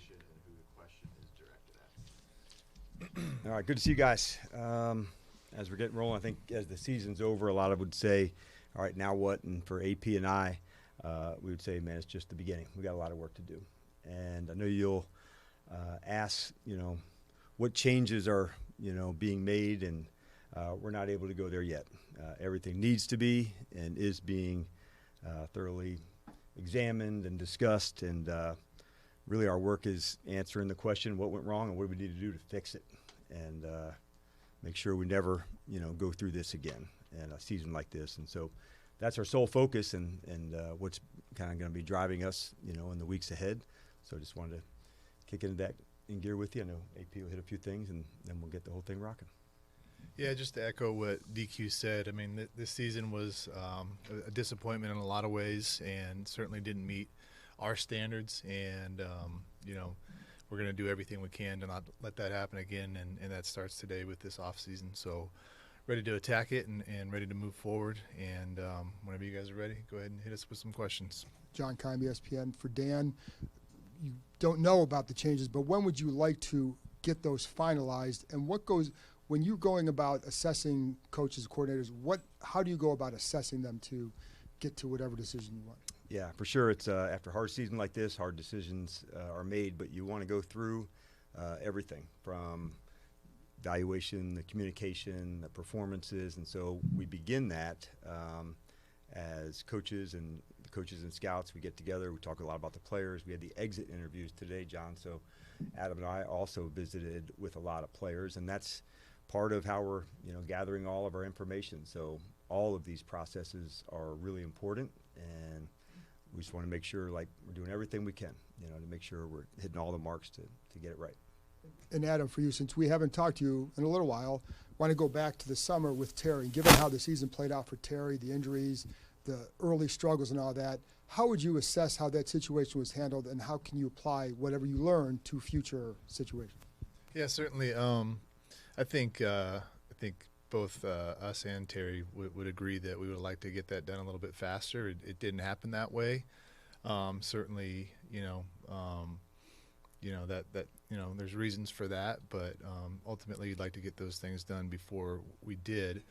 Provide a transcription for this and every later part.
organization and who the question is directed at. All right, good to see you guys. As we're getting rolling, I think as the season's over, a lot of would say, all right, now what? And for AP and I, we would say, man, it's just the beginning. We got a lot of work to do. And I know you'll ask, what changes are, being made, and we're not able to go there yet. Everything needs to be and is being thoroughly examined and discussed, and really our work is answering the question, what went wrong and what do we need to do to fix it, and make sure we never, go through this again in a season like this. And so that's our sole focus and what's kind of going to be driving us, in the weeks ahead. So I just wanted to kick into that in gear with you. I know AP will hit a few things, and then we'll get the whole thing rocking. Yeah, just to echo what DQ said, I mean, this season was a disappointment in a lot of ways and certainly didn't meet our standards. And, we're going to do everything we can to not let that happen again, and that starts today with this off season. So ready to attack it and ready to move forward. And whenever you guys are ready, go ahead and hit us with some questions. John Keim, ESPN. For Dan, you don't know about the changes, but when would you like to get those finalized? And what goes when you're going about assessing coaches, coordinators? How do you go about assessing them to get to whatever decision you want? Yeah, for sure. It's after a hard season like this, hard decisions are made, but you want to go through everything from evaluation, the communication, the performances, and so we begin that as coaches and scouts. We get together. We talk a lot about the players. We had the exit interviews today, John. So Adam and I also visited with a lot of players, and that's part of how we're gathering all of our information. So all of these processes are really important, and we just want to make sure we're doing everything we can, to make sure we're hitting all the marks to get it right. And Adam, for you, since we haven't talked to you in a little while, I want to go back to the summer with Terry. Given how the season played out for Terry, the injuries, the early struggles and all that, how would you assess how that situation was handled, and how can you apply whatever you learned to future situations? Yeah, certainly. I think both us and Terry would agree that we would like to get that done a little bit faster. It didn't happen that way. Certainly, there's reasons for that, but ultimately you'd like to get those things done before we did.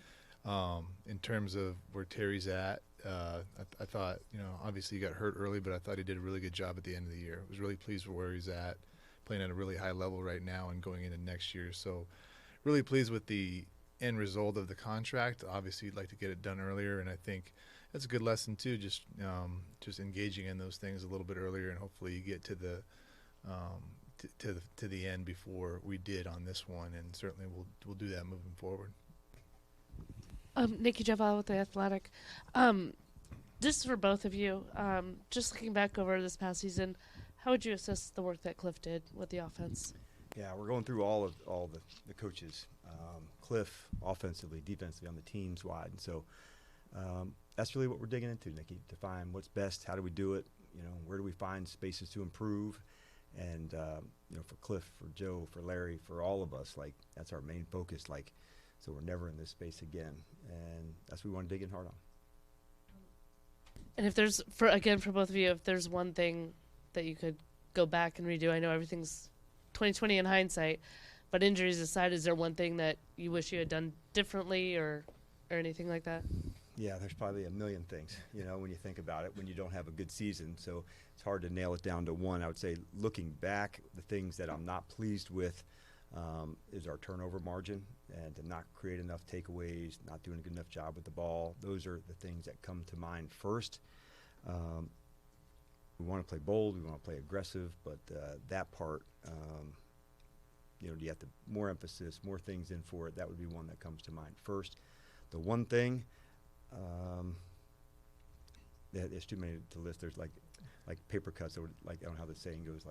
In terms of where Terry's at, I thought, obviously he got hurt early, but I thought he did a really good job at the end of the year. I was really pleased with where he's at, playing at a really high level right now and going into next year. So really pleased with the end result of the contract. Obviously you'd like to get it done earlier, and I think that's a good lesson too, just engaging in those things a little bit earlier, and hopefully you get to the to the end before we did on this one, and certainly we'll do that moving forward. Nikki Javal with The Athletic. This is for both of you. Just looking back over this past season, how would you assess the work that Cliff did with the offense? Yeah, we're going through all the coaches, Cliff offensively, defensively, on the teams wide, and so that's really what we're digging into, Nikki, to find what's best, how do we do it, where do we find spaces to improve, and for Cliff, for Joe, for Larry, for all of us, that's our main focus, so we're never in this space again, and that's what we want to dig in hard on. And if there's, for both of you, if there's one thing that you could go back and redo, I know everything's 2020 in hindsight, but injuries aside, is there one thing that you wish you had done differently or anything like that? Yeah, there's probably a million things, when you think about it, when you don't have a good season. So it's hard to nail it down to one. I would say looking back, the things that I'm not pleased with is our turnover margin, and to not create enough takeaways, not doing a good enough job with the ball. Those are the things that come to mind first. We want to play bold, we want to play aggressive, but that part, do you have to more emphasis, more things in for it? That would be one that comes to mind first. The one thing, there's too many to list. There's like paper cuts, or I don't know how the saying goes,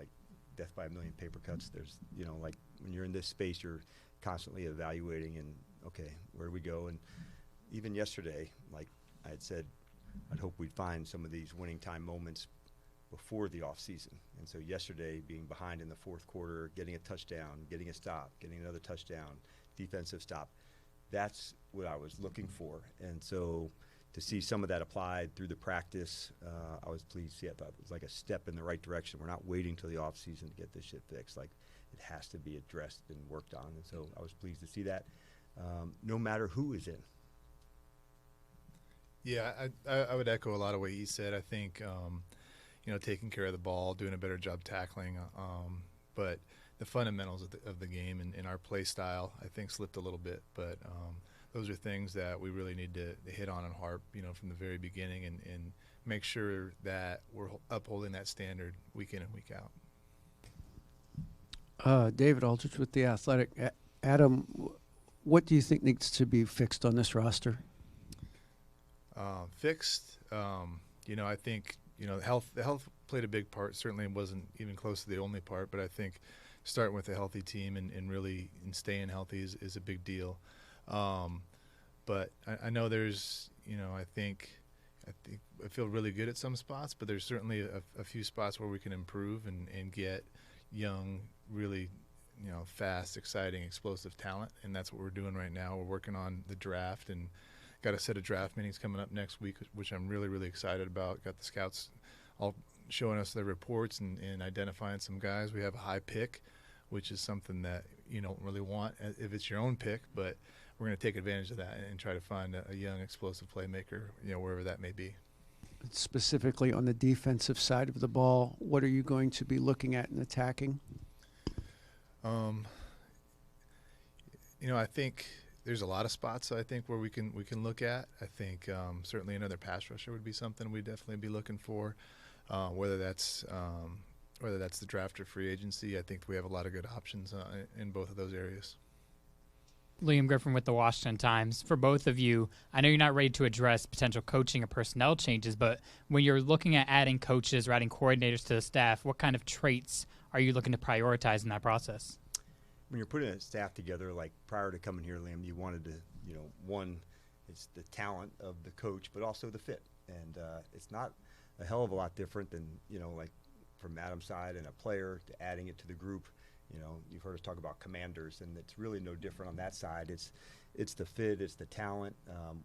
death by a million paper cuts. There's, when you're in this space, you're constantly evaluating and, okay, where do we go? And even yesterday, like I had said, I'd hope we'd find some of these winning time moments before the off season. And so yesterday, being behind in the fourth quarter, getting a touchdown, getting a stop, getting another touchdown, defensive stop, that's what I was looking for. And so to see some of that applied through the practice, I was pleased to see. I thought it was like a step in the right direction. We're not waiting till the off season to get this shit fixed. Like, it has to be addressed and worked on, and so I was pleased to see that. No matter who is in. Yeah, I would echo a lot of what he said. I think, taking care of the ball, doing a better job tackling, but the fundamentals of the game and our play style, I think, slipped a little bit. But those are things that we really need to hit on and harp, from the very beginning and make sure that we're upholding that standard week in and week out. David Aldridge with The Athletic. Adam, what do you think needs to be fixed on this roster? Fixed, I think, the health played a big part. Certainly it wasn't even close to the only part, but I think starting with a healthy team and really staying healthy is a big deal. But I know there's, I feel really good at some spots, but there's certainly a few spots where we can improve and get young, really, fast, exciting, explosive talent, and that's what we're doing right now. We're working on the draft and got a set of draft meetings coming up next week, which I'm really, really excited about. Got the scouts all showing us their reports and identifying some guys. We have a high pick, which is something that you don't really want if it's your own pick, but we're going to take advantage of that and try to find a young, explosive playmaker, wherever that may be. Specifically on the defensive side of the ball, what are you going to be looking at in attacking? I think there's a lot of spots I think where we can look at. I think certainly another pass rusher would be something we'd definitely be looking for, whether that's the draft or free agency. I think we have a lot of good options in both of those areas. Liam Griffin with the Washington Times. For both of you, I know you're not ready to address potential coaching or personnel changes, but when you're looking at adding coaches or adding coordinators to the staff, what kind of traits are you looking to prioritize in that process? When you're putting a staff together, like prior to coming here, Liam, you wanted to, one, it's the talent of the coach, but also the fit. And it's not a hell of a lot different than, like from Adam's side and a player to adding it to the group. You've heard us talk about commanders, and it's really no different on that side. It's the fit, it's the talent.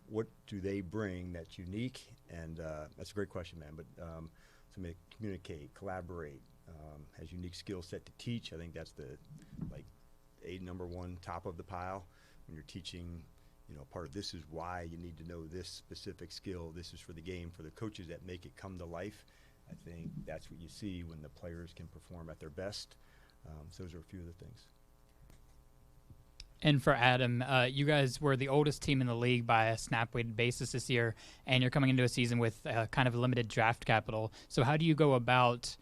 What do they bring that's unique? And that's a great question, man. But somebody communicate, collaborate, has unique skill set to teach. I think that's the number one top of the pile when you're teaching. Part of this is why you need to know this specific skill. This is for the game, for the coaches that make it come to life. I think that's what you see when the players can perform at their best. So those are a few of the things. And for Adam, you guys were the oldest team in the league by a snap-weighted basis this year, and you're coming into a season with kind of limited draft capital. So how do you go about,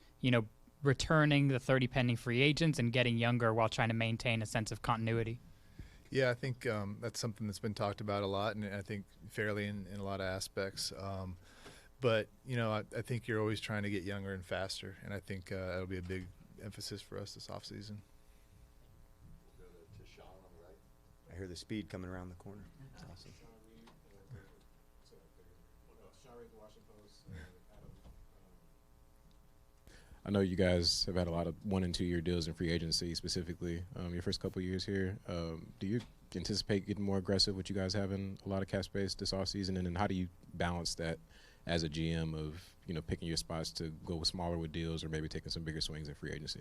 returning the 30 pending free agents and getting younger while trying to maintain a sense of continuity? Yeah, I think that's something that's been talked about a lot, and I think fairly in a lot of aspects. But, I think you're always trying to get younger and faster, and I think that'll be a big emphasis for us this offseason. We'll go to Sean on the right. I hear the speed coming around the corner. That's awesome. I know you guys have had a lot of 1- and 2-year deals in free agency, specifically your first couple of years here. Do you anticipate getting more aggressive with you guys having a lot of cap space this offseason? And then how do you balance that as a GM of, picking your spots to go with smaller with deals or maybe taking some bigger swings in free agency?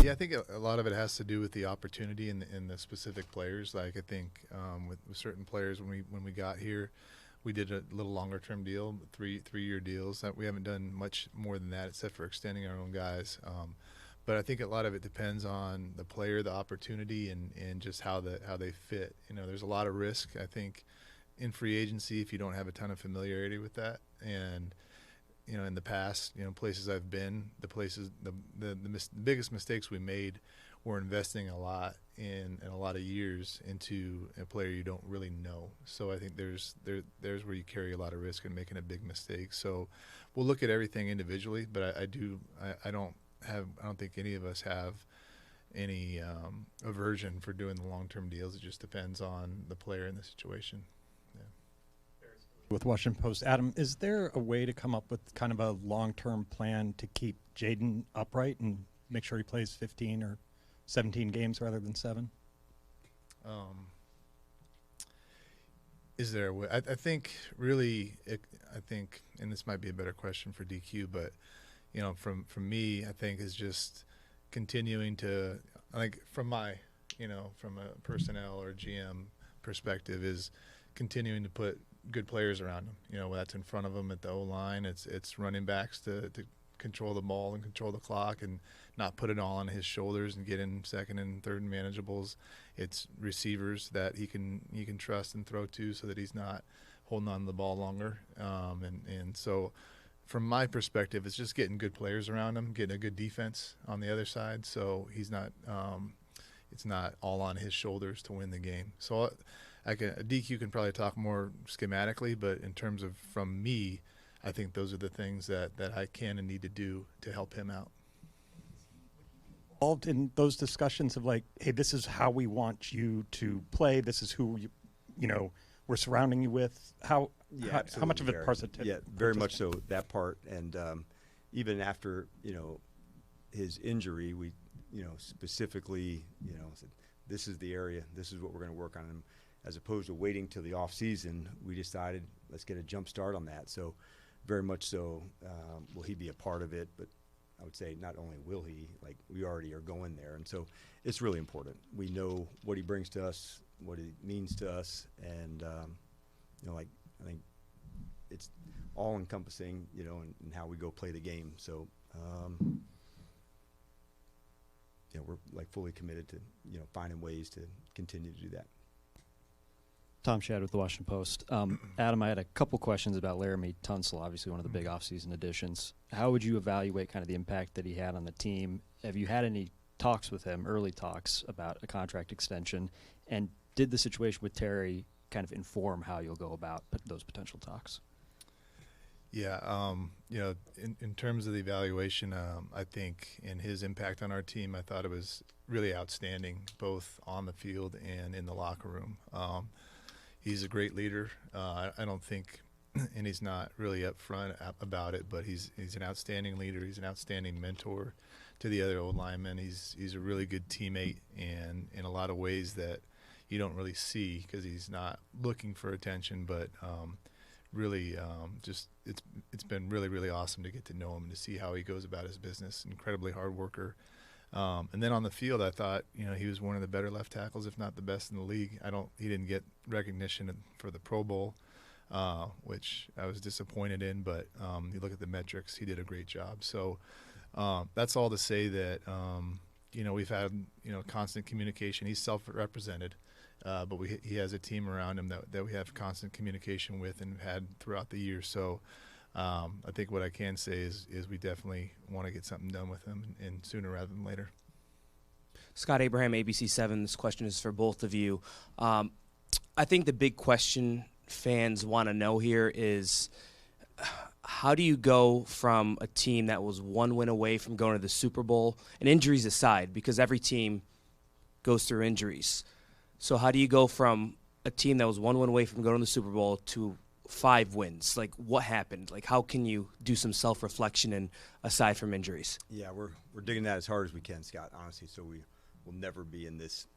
Yeah, I think a lot of it has to do with the opportunity and the specific players. Like I think with certain players when we got here, we did a little longer term deal, three-year deals. That we haven't done much more than that except for extending our own guys. But I think a lot of it depends on the player, the opportunity, and just how they fit. There's a lot of risk, I think, in free agency if you don't have a ton of familiarity with that. And in the past, places I've been, the biggest mistakes we made were investing a lot in a lot of years into a player you don't really know. So I think there's where you carry a lot of risk in making a big mistake. So we'll look at everything individually, but I don't think any of us have any aversion for doing the long-term deals. It just depends on the player and the situation. With Washington Post, Adam, is there a way to come up with kind of a long-term plan to keep Jaden upright and make sure he plays 15 or 17 games rather than 7? Is there a way? I think really, I think, and this might be a better question for DQ, but from me, I think is just continuing to. I think from my, from a personnel or GM perspective, is continuing to put good players around him. That's in front of him at the O line. It's running backs to control the ball and control the clock and not put it all on his shoulders and get in second and third and manageables. It's receivers that he can trust and throw to so that he's not holding on to the ball longer. And so from my perspective, it's just getting good players around him, getting a good defense on the other side, so he's not it's not all on his shoulders to win the game. So DQ can probably talk more schematically, but in terms of from me, I think those are the things that I can and need to do to help him out. Involved in those discussions of like, hey, this is how we want you to play. This is who we're surrounding you with. How much of it Yeah, very much so, that part. And even after his injury, we specifically said this is the area, this is what we're going to work on him, as opposed to waiting till the off season. We decided let's get a jump start on that. So very much so will he be a part of it, but I would say not only will he, like we already are going there. And so it's really important. We know what he brings to us, what he means to us, and I think it's all encompassing, in how we go play the game. So we're like fully committed to finding ways to continue to do that. Tom Shad with the Washington Post. Adam, I had a couple questions about Laramie Tonsel, obviously one of the big offseason additions. How would you evaluate kind of the impact that he had on the team? Have you had any talks with him, early talks, about a contract extension? And did the situation with Terry kind of inform how you'll go about those potential talks? Yeah, in terms of the evaluation, I think in his impact on our team, I thought it was really outstanding, both on the field and in the locker room. He's a great leader. I don't think, and he's not really upfront about it, but he's an outstanding leader. He's an outstanding mentor to the other old linemen. He's a really good teammate, and in a lot of ways that you don't really see because he's not looking for attention, but really just it's been really, really awesome to get to know him and to see how he goes about his business. Incredibly hard worker. And then on the field, I thought he was one of the better left tackles, if not the best in the league. He didn't get recognition for the Pro Bowl, which I was disappointed in. But you look at the metrics, he did a great job. So that's all to say that we've had constant communication. He's self-represented, but he has a team around him that we have constant communication with and had throughout the year. So I think what I can say is we definitely want to get something done with him, and sooner rather than later. Scott Abraham, ABC7. This question is for both of you. I think the big question fans want to know here is, how do you go from a team that was one win away from going to the Super Bowl, and injuries aside, because every team goes through injuries. So how do you go from a team that was one win away from going to the Super Bowl to 5 wins? Like, what happened? Like, how can you do some self-reflection and aside from injuries? Yeah, we're digging that as hard as we can, Scott, honestly, so we will never be in this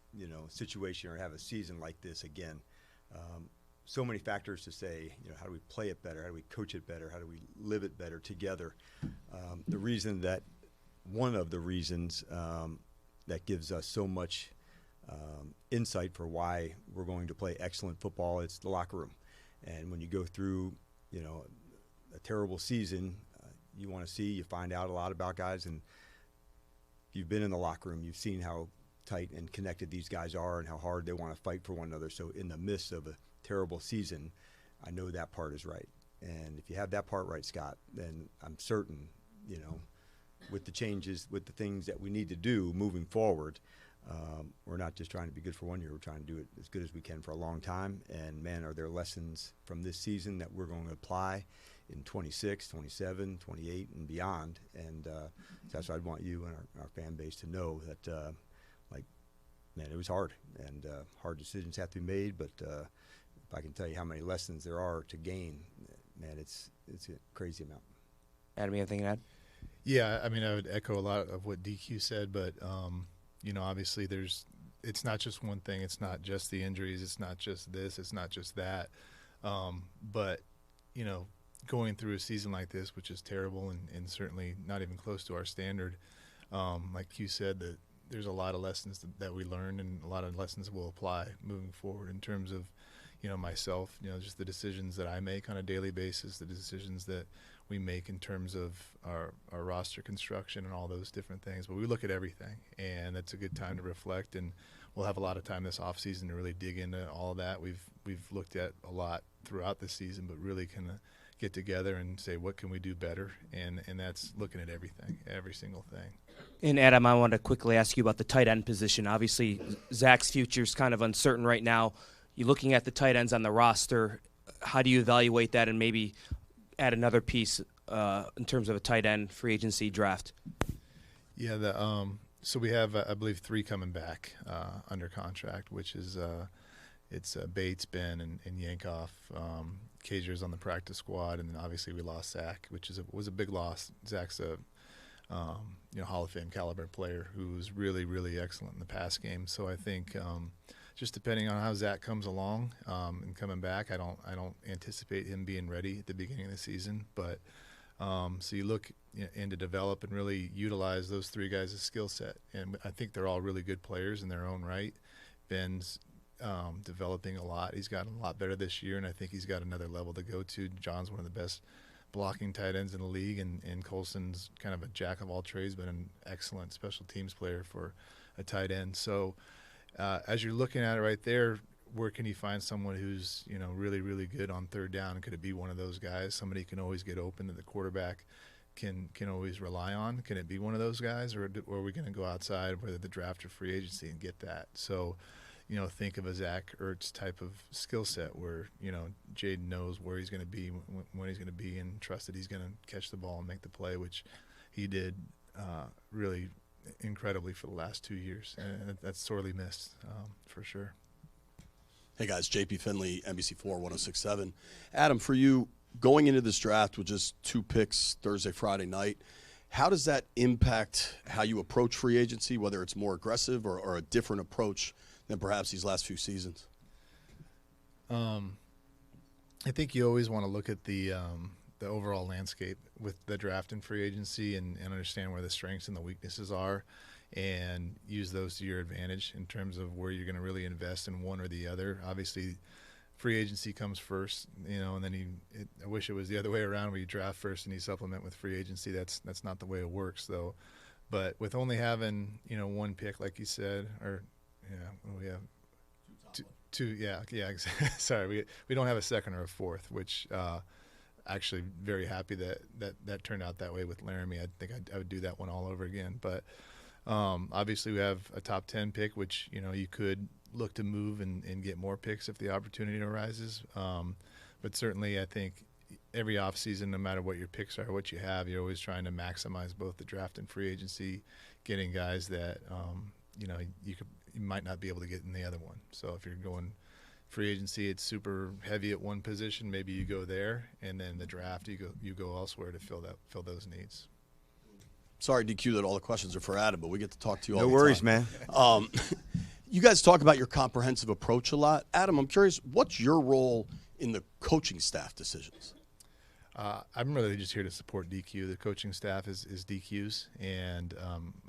situation or have a season like this again. So many factors to say, how do we play it better? How do we coach it better? How do we live it better together? One of the reasons that gives us so much insight for why we're going to play excellent football, it's the locker room. And when you go through, a terrible season, you find out a lot about guys, and you've been in the locker room, you've seen how tight and connected these guys are and how hard they want to fight for one another. So in the midst of a terrible season, I know that part is right. And if you have that part right, Scott, then I'm certain, with the changes, with the things that we need to do moving forward, we're not just trying to be good for 1 year. We're trying to do it as good as we can for a long time. And, man, are there lessons from this season that we're going to apply in 26, 27, 28, and beyond. And that's what I'd want you and our fan base to know that, man, it was hard. And hard decisions have to be made. But if I can tell you how many lessons there are to gain, man, it's a crazy amount. Adam, you have anything to add? Yeah, I mean, I would echo a lot of what DQ said, but obviously there's it's not just one thing. It's not just the injuries. It's not just this. It's not just that. But, you know, going through a season like this, which is terrible and certainly not even close to our standard, like Q said, that there's a lot of lessons that we learned and a lot of lessons we'll apply moving forward in terms of, you know, myself, you know, just the decisions that I make on a daily basis, the decisions that we make in terms of our roster construction and all those different things. But we look at everything, and it's a good time to reflect, and we'll have a lot of time this off season to really dig into all of that. We've looked at a lot throughout the season, but really kind of get together and say, what can we do better? And that's looking at everything, every single thing. And Adam, I want to quickly ask you about the tight end position. Obviously, Zach's future is kind of uncertain right now. You're looking at the tight ends on the roster. How do you evaluate that and maybe add another piece in terms of a tight end free agency draft? Yeah, so we have, I believe, 3 coming back under contract, which is it's Bates, Ben, and Yankoff. Kazier's on the practice squad, and then obviously we lost Zach, which was a big loss. Zach's a Hall of Fame caliber player who was really, really excellent in the pass game. So I think just depending on how Zach comes along and coming back, I don't anticipate him being ready at the beginning of the season. But so you look in to develop and really utilize those 3 guys' skill set, and I think they're all really good players in their own right. Ben's developing a lot. He's gotten a lot better this year, and I think he's got another level to go to. John's one of the best blocking tight ends in the league, and Colson's kind of a jack of all trades, but an excellent special teams player for a tight end. So as you're looking at it right there, where can you find someone who's, you know, really, really good on third down? Could it be one of those guys? Somebody can always get open that the quarterback can always rely on. Can it be one of those guys, or are we going to go outside, whether the draft or free agency, and get that? So, you know, think of a Zach Ertz type of skill set where, you know, Jaden knows where he's going to be, when he's going to be, and trust that he's going to catch the ball and make the play, which he did really incredibly for the last 2 years. And that's sorely missed for sure. Hey, guys, JP Finley, NBC4 1067. Adam, for you, going into this draft with just 2 picks Thursday, Friday night, how does that impact how you approach free agency, whether it's more aggressive or a different approach than perhaps these last few seasons? I think you always want to look at the overall landscape with the draft and free agency and understand where the strengths and the weaknesses are and use those to your advantage in terms of where you're going to really invest in one or the other. Obviously, free agency comes first, you know, and then I wish it was the other way around where you draft first and you supplement with free agency. That's not the way it works, though. But with only having, you know, 1 pick, like you said, or we have two. Yeah. Sorry, we don't have a second or a fourth, which actually very happy that turned out that way with Laramie. I think I would do that one all over again. But obviously we have a top 10 pick, which, you know, you could look to move and get more picks if the opportunity arises. But certainly I think every offseason, no matter what your picks are, what you have, you're always trying to maximize both the draft and free agency, getting guys that you know, you might not be able to get in the other one. So if you're going free agency, it's super heavy at one position, maybe you go there, and then the draft you go elsewhere to fill those needs. Sorry, DQ, that all the questions are for Adam, but we get to talk to you all the time. No worries, man. You guys talk about your comprehensive approach a lot. Adam, I'm curious, what's your role in the coaching staff decisions? I'm really just here to support DQ. The coaching staff is DQ's, and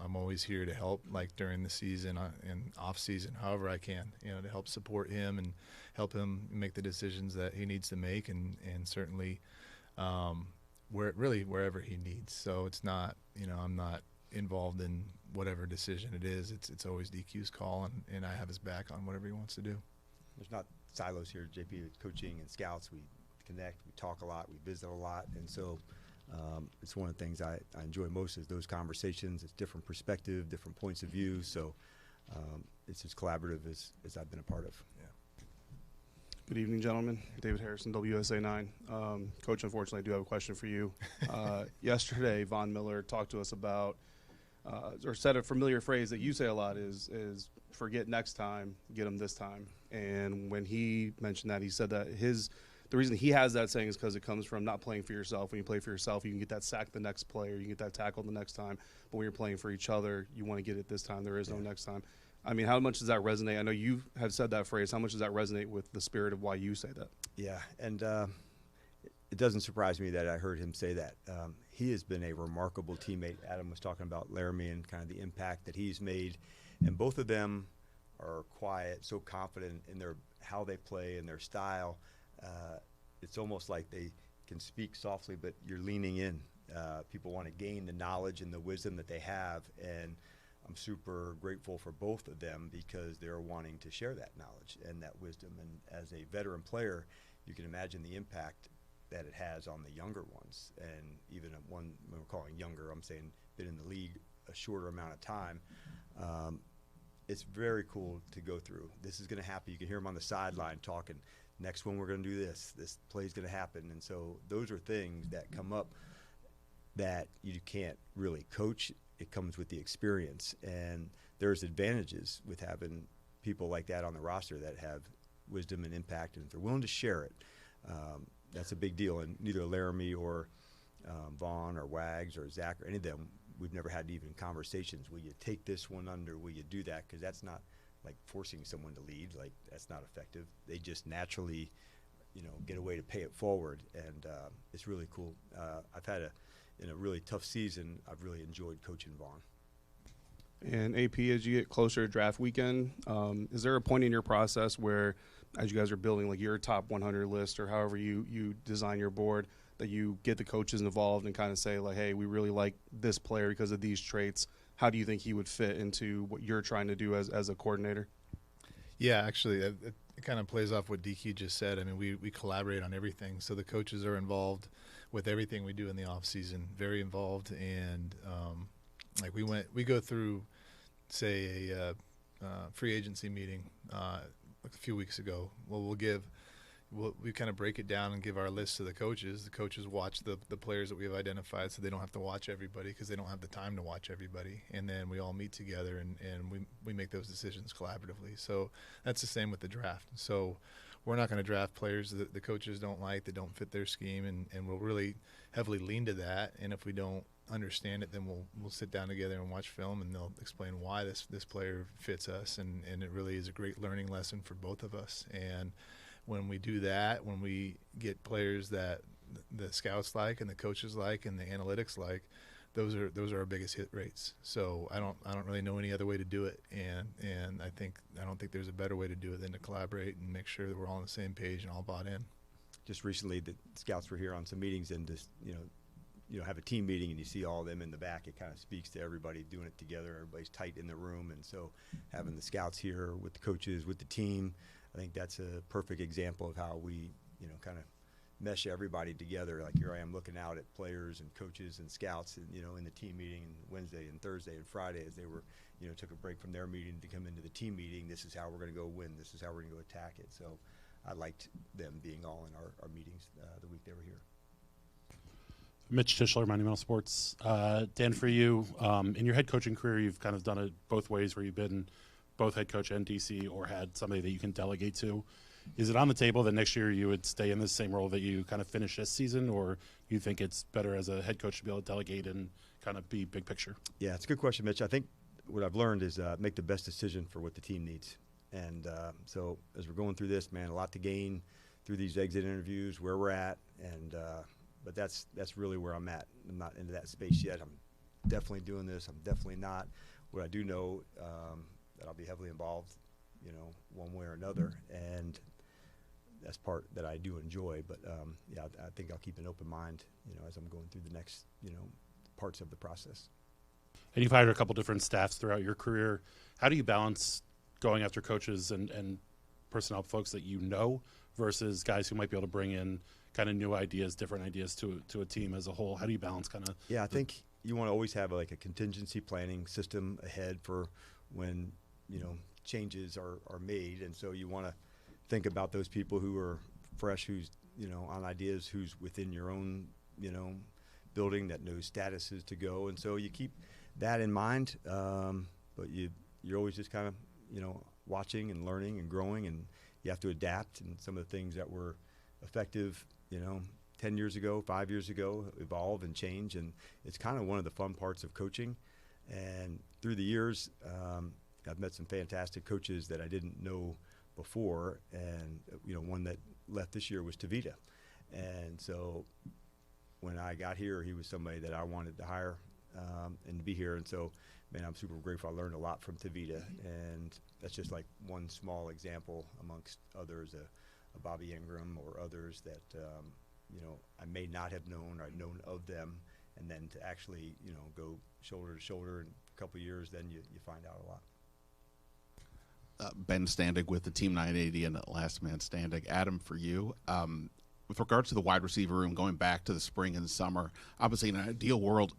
I'm always here to help, like during the season and off season, however I can, you know, to help support him and help him make the decisions that he needs to make, and certainly wherever he needs. So it's not, you know, I'm not involved in whatever decision it is. It's always DQ's call, and I have his back on whatever he wants to do. There's not silos here, JP, coaching and scouts. We connect, we talk a lot, we visit a lot, and so it's one of the things I enjoy most is those conversations. It's different perspective, different points of view, so it's as collaborative as I've been a part of. Yeah. Good evening, gentlemen. David Harrison, WSA 9. Coach, unfortunately, I do have a question for you. Yesterday, Von Miller talked to us about, or said a familiar phrase that you say a lot is forget next time, get them this time. And when he mentioned that, he said that the reason he has that saying is because it comes from not playing for yourself. When you play for yourself, you can get that sack the next play, or you can get that tackle the next time. But when you're playing for each other, you want to get it this time. There is no next time. I mean, how much does that resonate? I know you have said that phrase. How much does that resonate with the spirit of why you say that? Yeah, and it doesn't surprise me that I heard him say that. He has been a remarkable teammate. Adam was talking about Laramie and kind of the impact that he's made, and both of them are quiet, so confident in how they play and their style. It's almost like they can speak softly, but you're leaning in. People want to gain the knowledge and the wisdom that they have, and I'm super grateful for both of them because they're wanting to share that knowledge and that wisdom. And as a veteran player, you can imagine the impact that it has on the younger ones. And even one, when we're calling younger, I'm saying been in the league a shorter amount of time. It's very cool to go through. This is going to happen. You can hear them on the sideline talking, next one we're going to do this. This play's going to happen. And so those are things that come up that you can't really coach. It comes with the experience, and there's advantages with having people like that on the roster that have wisdom and impact, and if they're willing to share it, that's a big deal. And neither Laramie or Vaughn or Wags or Zach or any of them, we've never had even conversations. Will you take this one under? Will you do that? Because that's not like forcing someone to lead. Like, that's not effective. They just naturally, get a way to pay it forward, and it's really cool. I've had in a really tough season, I've really enjoyed coaching Vaughn. And AP, as you get closer to draft weekend, is there a point in your process where, as you guys are building like your top 100 list or however you design your board, that you get the coaches involved and kind of say like, hey, we really like this player because of these traits. How do you think he would fit into what you're trying to do as a coordinator? Yeah, actually, it kind of plays off what DQ just said. I mean, we collaborate on everything. So the coaches are involved with everything we do in the off season, very involved. And like we go through, say, a free agency meeting like a few weeks ago. Well, we kind of break it down and give our list to the coaches. The coaches watch the players that we have identified, so they don't have to watch everybody because they don't have the time to watch everybody. And then we all meet together and we make those decisions collaboratively. So that's the same with the draft. So we're not going to draft players that the coaches don't like, that don't fit their scheme, and we'll really heavily lean to that. And if we don't understand it, then we'll sit down together and watch film, and they'll explain why this player fits us. And it really is a great learning lesson for both of us. And when we do that, when we get players that the scouts like and the coaches like and the analytics like, those are our biggest hit rates. So I don't really know any other way to do it, and I don't think there's a better way to do it than to collaborate and make sure that we're all on the same page and all bought in. Just recently, the scouts were here on some meetings, and just have a team meeting, and you see all of them in the back. It kind of speaks to everybody doing it together. Everybody's tight in the room, and so having the scouts here with the coaches, with the team, I think that's a perfect example of how we, kind of mesh everybody together. Like, here I am looking out at players and coaches and scouts, and in the team meeting Wednesday and Thursday and Friday as they were, took a break from their meeting to come into the team meeting. This is how we're going to go win. This is how we're going to go attack it. So I liked them being all in our meetings the week they were here. Mitch Tischler, Monumental Sports. Dan, for you, in your head coaching career, you've kind of done it both ways, where you've been both head coach and DC, or had somebody that you can delegate to. Is it on the table that next year you would stay in the same role that you kind of finish this season, or you think it's better as a head coach to be able to delegate and kind of be big picture? Yeah, it's a good question, Mitch. I think what I've learned is make the best decision for what the team needs. And so as we're going through this, man, a lot to gain through these exit interviews, where we're at, and but that's really where I'm at. I'm not into that space yet. I'm definitely doing this. I'm definitely not. What I do know, that I'll be heavily involved, one way or another, and that's part that I do enjoy. But yeah, I think I'll keep an open mind, as I'm going through the next, parts of the process. And you've hired a couple different staffs throughout your career. How do you balance going after coaches and personnel folks that versus guys who might be able to bring in kind of new ideas, different ideas to a team as a whole? How do you balance kind of? Yeah, I think you want to always have like a contingency planning system ahead for when, changes are made. And so you want to think about those people who are fresh, who's, on ideas, who's within your own, building, that knows statuses to go. And so you keep that in mind, but you're always just kind of, watching and learning and growing, and you have to adapt. And some of the things that were effective, 10 years ago, 5 years ago, evolve and change. And it's kind of one of the fun parts of coaching. And through the years, I've met some fantastic coaches that I didn't know before, and one that left this year was Tavita, and so when I got here, he was somebody that I wanted to hire and to be here, and so man, I'm super grateful. I learned a lot from Tavita, and that's just like one small example amongst others, a Bobby Ingram or others that I may not have known or I'd known of them, and then to actually go shoulder to shoulder in a couple of years, then you find out a lot. Ben Standig with the Team 980 and Last Man Standing. Adam, for you, with regards to the wide receiver room, going back to the spring and summer, obviously in an ideal world,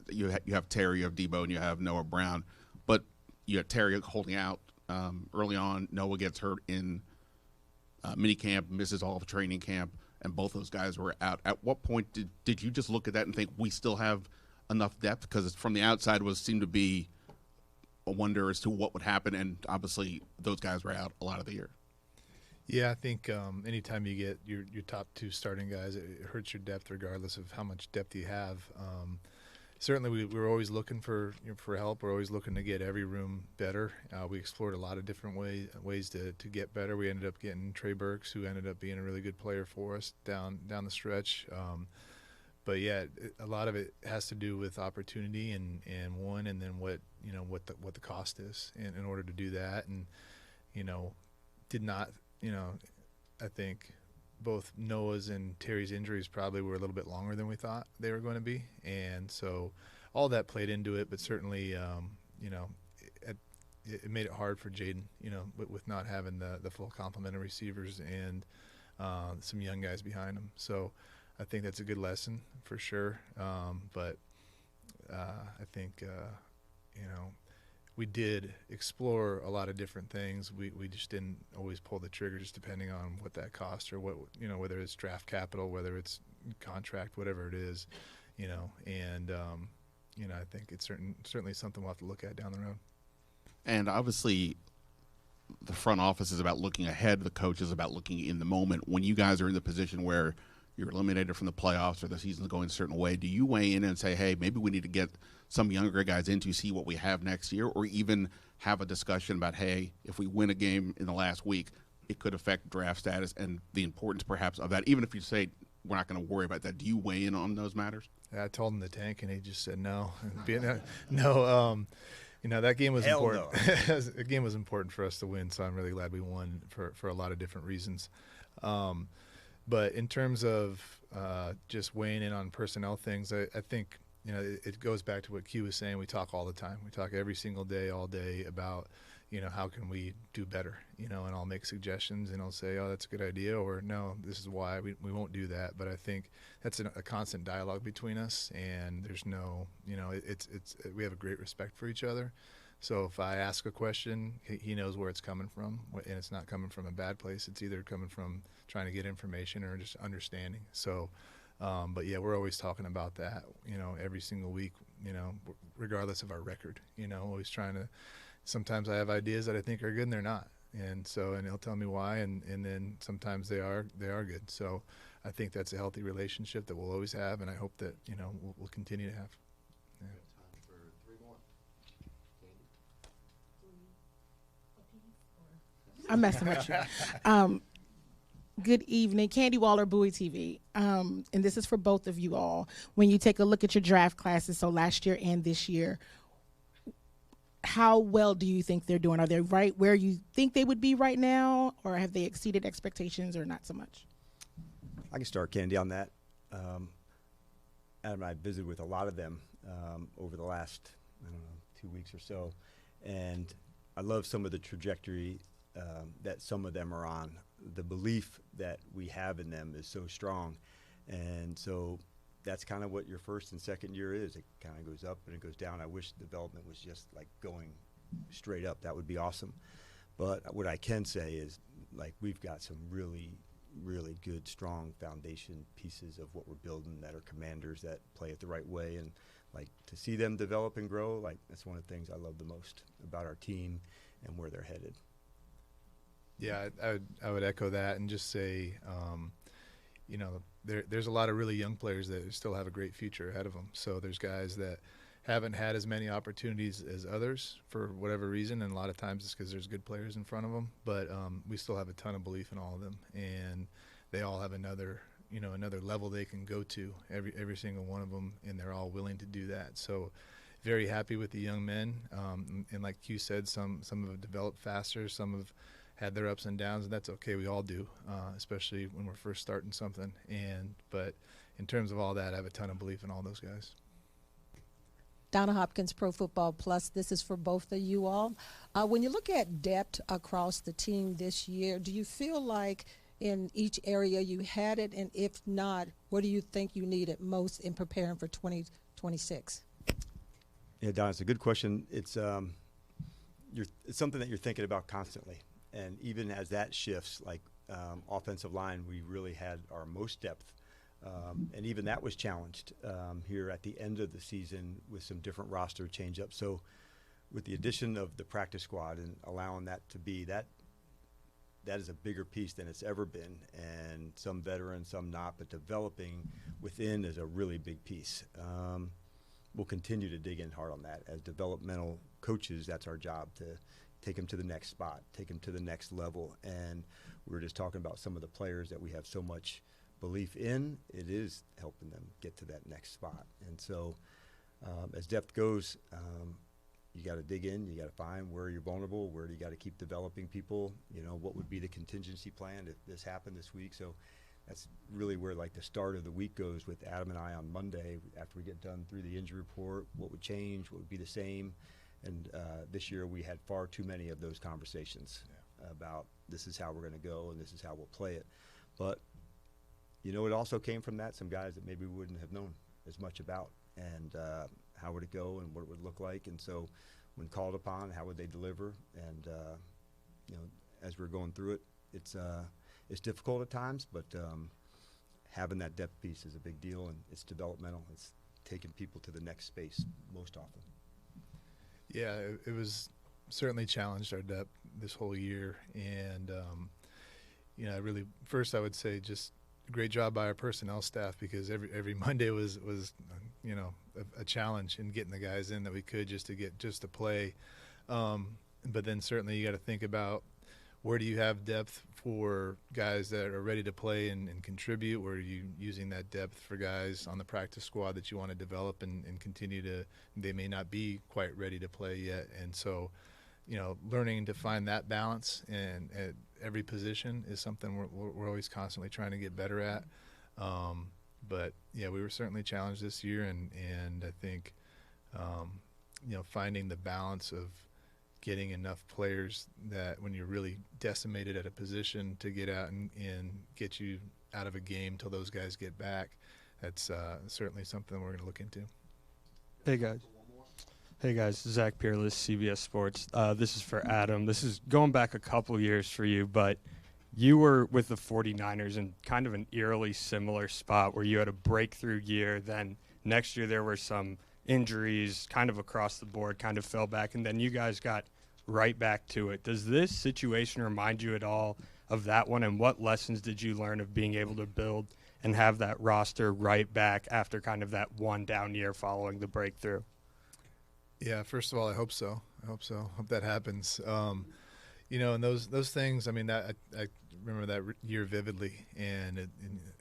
you have Terry, you have Debo, and you have Noah Brown, but you have Terry holding out early on. Noah gets hurt in minicamp, misses all of training camp, and both those guys were out. At what point did you just look at that and think we still have enough depth? Because from the outside seemed to be a wonder as to what would happen, and obviously those guys were out a lot of the year. Yeah, I think anytime you get your top two starting guys, it hurts your depth regardless of how much depth you have. Certainly, we're always looking for help. We're always looking to get every room better. We explored a lot of different ways to get better. We ended up getting Trey Burks, who ended up being a really good player for us down the stretch. But yeah, a lot of it has to do with opportunity and then what the cost is in order to do that, and did not. I think both Noah's and Terry's injuries probably were a little bit longer than we thought they were going to be, and so all that played into it. But certainly, it made it hard for Jaden, with not having the full complement of receivers and some young guys behind him. So I think that's a good lesson for sure. But I think we did explore a lot of different things. We just didn't always pull the trigger, just depending on what that cost or what whether it's draft capital, whether it's contract, whatever it is, and I think it's certainly something we'll have to look at down the road. And obviously, the front office is about looking ahead. The coach is about looking in the moment. When you guys are in the position where you're eliminated from the playoffs or the season's going a certain way, do you weigh in and say, hey, maybe we need to get some younger guys in to see what we have next year, or even have a discussion about, hey, if we win a game in the last week, it could affect draft status and the importance perhaps of that, even if you say we're not going to worry about that? Do you weigh in on those matters? Yeah, I told him the tank, and he just said no. No. That game was important. No. The game was important for us to win, so I'm really glad we won for a lot of different reasons. But in terms of just weighing in on personnel things, I think it goes back to what Q was saying. We talk all the time. We talk every single day, all day about how can we do better. And I'll make suggestions, and I'll say, oh, that's a good idea, or no, this is why we won't do that. But I think that's a constant dialogue between us, and there's no we have a great respect for each other. So if I ask a question, he knows where it's coming from, and it's not coming from a bad place. It's either coming from trying to get information or just understanding. So, but yeah, we're always talking about that, every single week, regardless of our record, always trying to. Sometimes I have ideas that I think are good and they're not, and he'll tell me why, and then sometimes they are good. So I think that's a healthy relationship that we'll always have, and I hope that we'll continue to have. Yeah. Time for three more. I'm messing with you. Good evening, Candy Waller, Bowie TV. And this is for both of you all. When you take a look at your draft classes, so last year and this year, how well do you think they're doing? Are they right where you think they would be right now, or have they exceeded expectations, or not so much? I can start, Candy, on that. Adam and I visited with a lot of them over the last, 2 weeks or so, and I love some of the trajectory that some of them are on. The belief that we have in them is so strong, and so that's kind of what your first and second year is. It kind of goes up and it goes down. I wish development was just like going straight up. That would be awesome. But what I can say is, like, we've got some really, really good, strong foundation pieces of what we're building that are commanders that play it the right way. And, like, to see them develop and grow, like, that's one of the things I love the most about our team and where they're headed. Yeah, I would echo that and just say, there's a lot of really young players that still have a great future ahead of them. So there's guys that haven't had as many opportunities as others for whatever reason, and a lot of times it's because there's good players in front of them. But we still have a ton of belief in all of them, and they all have another level they can go to, every single one of them, and they're all willing to do that. So very happy with the young men, and like Q said, some have developed faster, some have had their ups and downs, and that's okay. We all do, especially when we're first starting something. But in terms of all that, I have a ton of belief in all those guys. Donna Hopkins, Pro Football Plus. This is for both of you all. When you look at depth across the team this year, do you feel like in each area you had it? And if not, what do you think you needed most in preparing for 2026? Yeah, Don, it's a good question. It's it's something that you're thinking about constantly. And even as that shifts, like offensive line, we really had our most depth. And even that was challenged here at the end of the season with some different roster change-ups. So with the addition of the practice squad and allowing that to be, that is a bigger piece than it's ever been. And some veterans, some not, but developing within is a really big piece. We'll continue to dig in hard on that. As developmental coaches, that's our job, to take them to the next spot, take them to the next level. And we were just talking about some of the players that we have so much belief in. It is helping them get to that next spot. And so as depth goes, you got to dig in, you got to find where you're vulnerable, where you got to keep developing people, what would be the contingency plan if this happened this week. So that's really where like the start of the week goes with Adam and I on Monday after we get done through the injury report, what would change, what would be the same. And this year we had far too many of those conversations about this is how we're going to go and this is how we'll play it. But it also came from that, some guys that maybe we wouldn't have known as much about, and how would it go and what it would look like. And so when called upon, how would they deliver? And, as we're going through it, it's difficult at times, but having that depth piece is a big deal, and it's developmental. It's taking people to the next space most often. Yeah, it was certainly challenged our depth this whole year. And, I would say just great job by our personnel staff, because every Monday was a challenge in getting the guys in that we could just to play. But then certainly you got to think about where do you have depth for guys that are ready to play and contribute? Where are you using that depth for guys on the practice squad that you want to develop and continue to, they may not be quite ready to play yet. And so, learning to find that balance and at every position is something we're always constantly trying to get better at. But yeah, we were certainly challenged this year, and I think, finding the balance of getting enough players that when you're really decimated at a position to get out and get you out of a game till those guys get back, that's certainly something we're going to look into. Hey guys, Zach Peerless, CBS Sports. This is for Adam. This is going back a couple years for you, but you were with the 49ers in kind of an eerily similar spot where you had a breakthrough year. Then next year there were some injuries kind of across the board, kind of fell back, and then you guys got right back to it. Does this situation remind you at all of that one, and what lessons did you learn of being able to build and have that roster right back after kind of that one down year following the breakthrough? Yeah, first of all, I hope so. Hope that happens. And those things, I mean, I remember that year vividly, and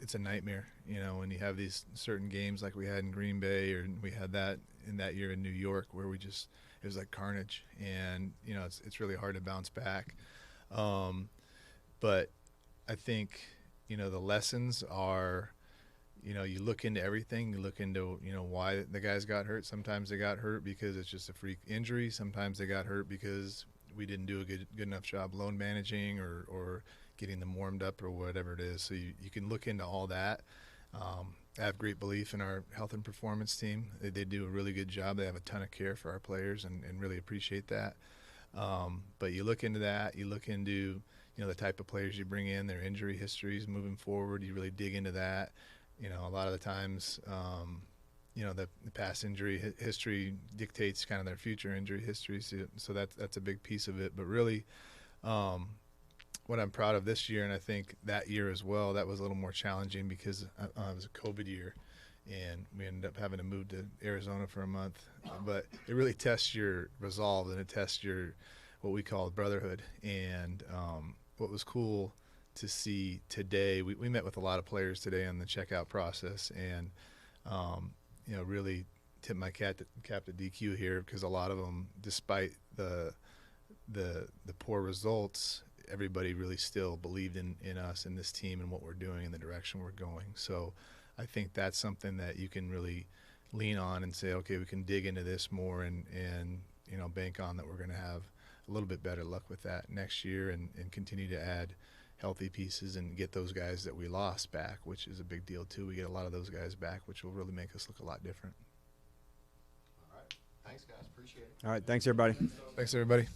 it's a nightmare, when you have these certain games like we had in Green Bay, or we had that in that year in New York, where it was like carnage, and, it's really hard to bounce back. But I think, the lessons are, you look into everything. You look into, why the guys got hurt. Sometimes they got hurt because it's just a freak injury. Sometimes they got hurt because we didn't do a good enough job load managing or getting them warmed up or whatever it is. So you can look into all that. I have great belief in our health and performance team. They do a really good job. They have a ton of care for our players and really appreciate that. But you look into that. You look into, the type of players you bring in, their injury histories moving forward. You really dig into that. A lot of the times, the past injury history dictates kind of their future injury history. So that's a big piece of it. But really, what I'm proud of this year, and I think that year as well, that was a little more challenging because it was a COVID year. and we ended up having to move to Arizona for a month. But it really tests your resolve, and it tests your what we call brotherhood. And what was cool to see today, we met with a lot of players today on the checkout process, and really tip my cap to DQ here, because a lot of them, despite the poor results, everybody really still believed in us and this team and what we're doing and the direction we're going. So I think that's something that you can really lean on and say, okay, we can dig into this more and bank on that we're going to have a little bit better luck with that next year, and continue to add healthy pieces and get those guys that we lost back, which is a big deal too. We get a lot of those guys back, which will really make us look a lot different. All right. Thanks, guys. Appreciate it. All right. Thanks, everybody. Thanks, everybody.